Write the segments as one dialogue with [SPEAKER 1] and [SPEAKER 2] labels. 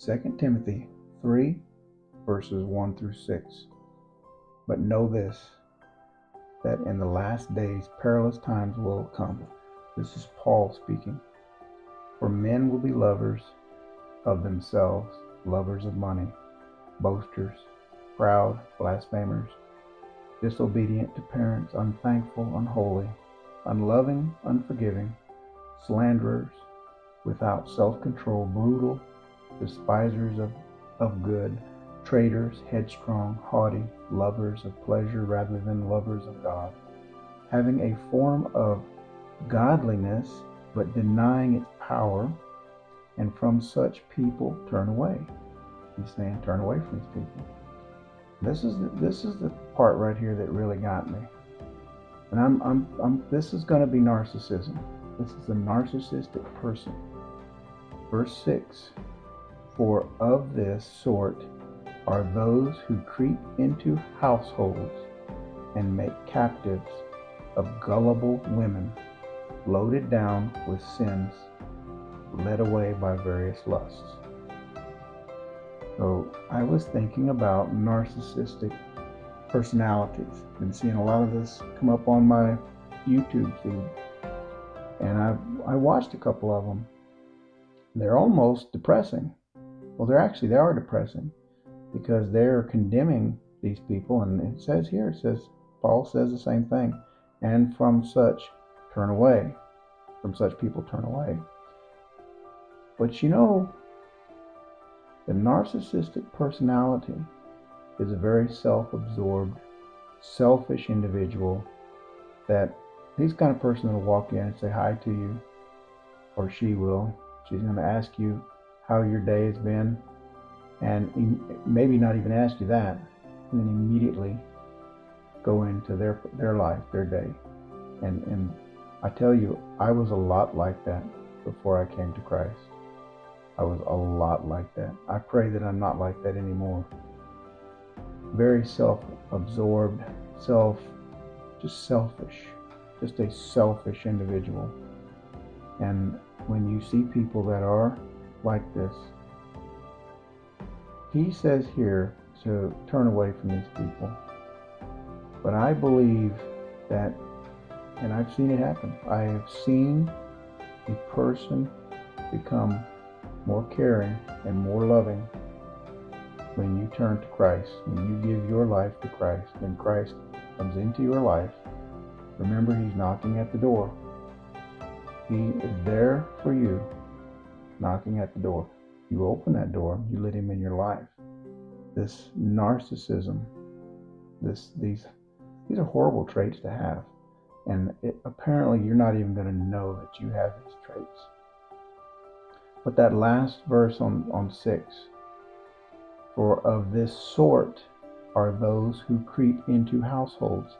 [SPEAKER 1] 2 Timothy 3, verses 1 through 6. But know this, that in the last days perilous times will come. This is Paul speaking. For men will be lovers of themselves, lovers of money, boasters, proud, blasphemers, disobedient to parents, unthankful, unholy, unloving, unforgiving, slanderers, without self-control, brutal, despisers of good, traitors, headstrong, haughty, lovers of pleasure rather than lovers of God, having a form of godliness but denying its power, and from such people turn away. He's saying turn away from these people. This is the part right here that really got me. And this is going to be narcissism. This is a narcissistic person. Verse 6, for of this sort are those who creep into households and make captives of gullible women, loaded down with sins, led away by various lusts. So I was thinking about narcissistic personalities. Been seeing a lot of this come up on my YouTube feed, and I watched a couple of them. They're almost depressing. Well, they are depressing because they're condemning these people, and it says here, Paul says the same thing, and from such turn away. From such people turn away. But you know, the narcissistic personality is a very self-absorbed, selfish individual that he's the kind of person that will walk in and say hi to you, or she will. She's going to ask you how your day has been, and maybe not even ask you that, and then immediately go into their life, their day. And I tell you, I was a lot like that before I came to Christ. I was a lot like that. I pray that I'm not like that anymore. Very self-absorbed, just selfish, just a selfish individual. And when you see people that are like this, he says here to turn away from these people. But I believe that, and I've seen it happen, I have seen a person become more caring and more loving when you turn to Christ, when you give your life to Christ, when Christ comes into your life. Remember, he's knocking at the door. He is there for you, knocking at the door. You open that door, you let him in your life. This narcissism, these are horrible traits to have. And apparently you're not even going to know that you have these traits. But that last verse on 6, for of this sort are those who creep into households.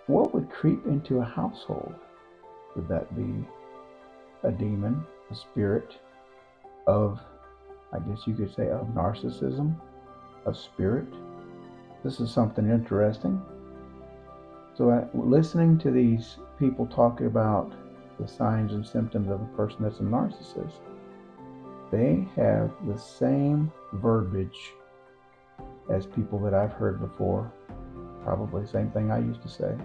[SPEAKER 1] What would creep into a household? Would that be a demon, a spirit of, I guess you could say, of narcissism, a spirit? This is something interesting. So listening to these people talking about the signs and symptoms of a person that's a narcissist, they have the same verbiage as people that I've heard before. Probably the same thing I used to say.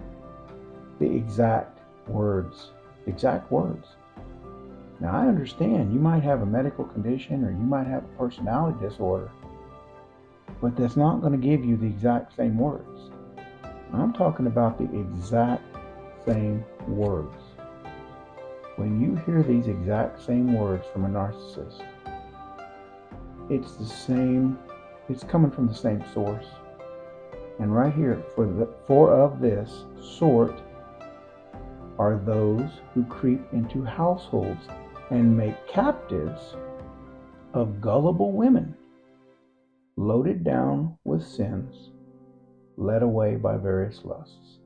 [SPEAKER 1] The exact words. Now I understand you might have a medical condition or you might have a personality disorder, but that's not going to give you the exact same words. I'm talking about the exact same words. When you hear these exact same words from a narcissist, it's the same, it's coming from the same source. And right here, for of this sort are those who creep into households and make captives of gullible women, loaded down with sins, led away by various lusts.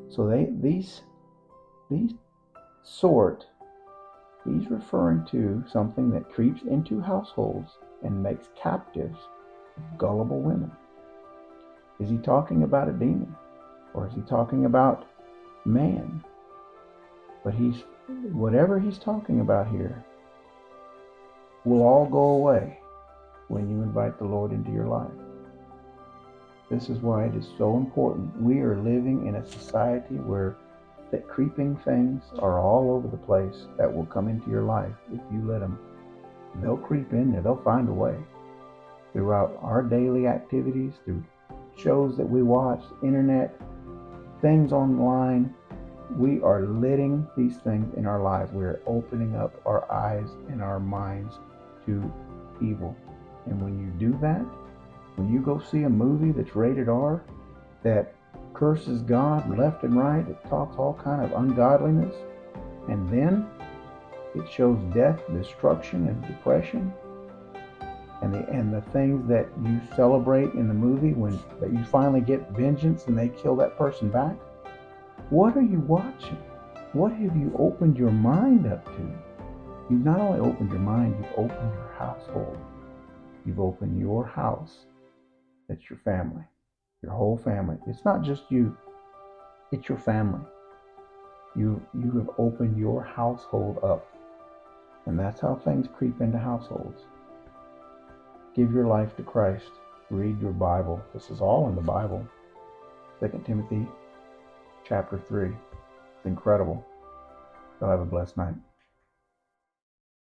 [SPEAKER 1] So these sort, he's referring to something that creeps into households and makes captives of gullible women. Is he talking about a demon? Or is he talking about man? But whatever he's talking about here, will all go away when you invite the Lord into your life. This is why it is so important. We are living in a society where that creeping things are all over the place that will come into your life if you let them. They'll creep in there. They'll find a way. Throughout our daily activities, through shows that we watch, internet, things online, we are letting these things in our lives. We're opening up our eyes and our minds to evil. And when you do that, when you go see a movie that's rated R, that curses God left and right, it talks all kind of ungodliness, and then it shows death, destruction, and depression, and the things that you celebrate in the movie when that you finally get vengeance and they kill that person back. What are you watching? What have you opened your mind up to? You've not only opened your mind, you've opened your household. You've opened your house. That's your family, your whole family. It's not just you, it's your family. You have opened your household up. And that's how things creep into households. Give your life to Christ. Read your Bible. This is all in the Bible. 2 Timothy chapter 3. It's incredible. Y'all have a blessed night.